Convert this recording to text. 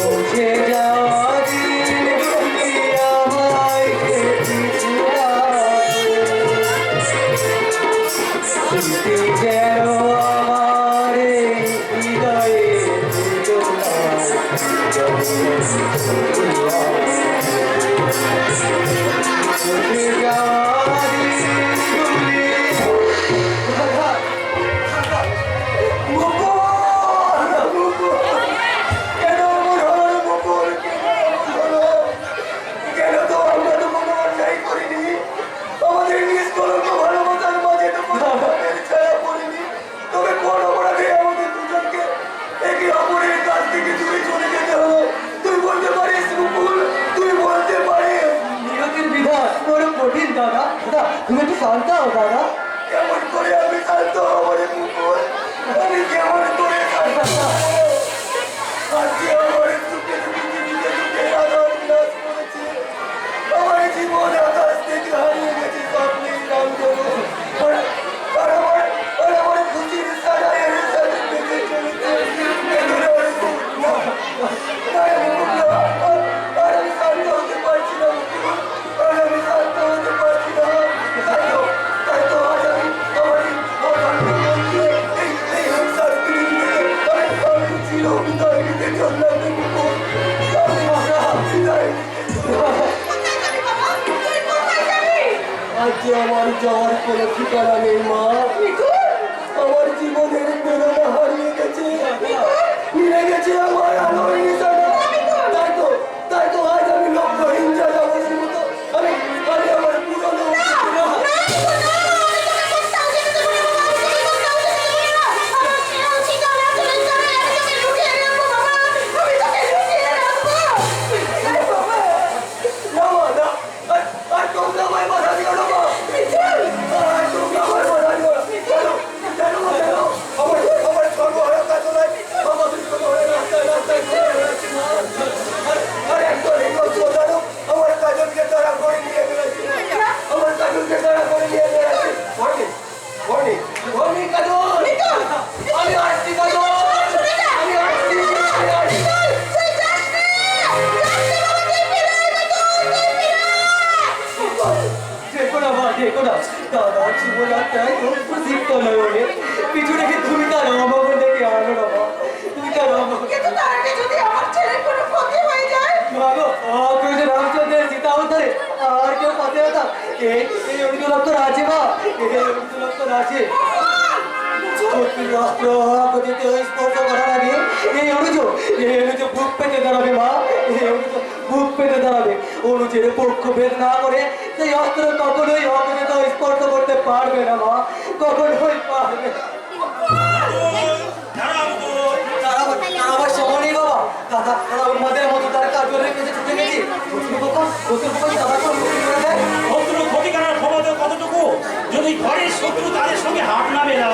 মুছে যাওয়া দিনগুলি আমায় স্মৃতি যেন আমার হৃদয়ে মুছে যাওয়া দিনগুলি তুমি একটু শান্ত হও দাদা। কেমন করে আমি শান্ত হবো রে মুকুল? আমি কেমন করে শান্ত হবো? আজকে আমার চোখে আলোর বিলাস করেছে। আমার জীবন আকাশ থেকে হারিয়ে গেছে স্বপ্নের রংধনু। আর আমার খুশির সারায় সাথে বেঁচে চলেছে। আর আমি শান্ত হতে পারছি না মুকুল। আর আমি শান্ত হতে পারছি না। তাই তো আজ আমি এই সংসার আমি ছিল বিদায় নিতে চললাম মুকুল। আজকে আমার যাওয়ার কোনো ঠিকানা নেই মা। আমার জীবনের প্রেরণা হারিয়ে গেছে, মিলে গেছে আমার আলোর নিশানা। তাই তো আজ আমি লক্ষ্যহীন যাযাবরের মতো আমি আমার পুরনো পিছু রেখে তুমি তার অভাব দেখে আনো বাবা। তুমি তার অভাব যদি আমার ছেলের কোনো ক্ষতি হয়ে যায় রামচন্দ্রের সীতা অবতারে আর কেউ পাতে হতাম। এই অর্জুন লক্ষণ আছে মা, এই অর্জুন লক্ষণ আছে। স্পর্শ করার আগে এই অনুজ বুক পেতে দাঁড়াবে মা। এই অনুজ বুক পেতে দাঁড়াবে। অনুজের পক্ষ ভেদ না করে সেই অস্ত্র কখনোই অপরিত স্পর্শ করতে পারবে না মা, কখনোই পারবে। আমার সময় নেই বাবা। দাদা আমাদের মতো তার কাজ করে রেখেছে, ছুটে গেছি। শত্রু ক্ষতি করার ক্ষমতা কতটুকু? যদি ঘরের শত্রু তাদের সঙ্গে হাত নামে না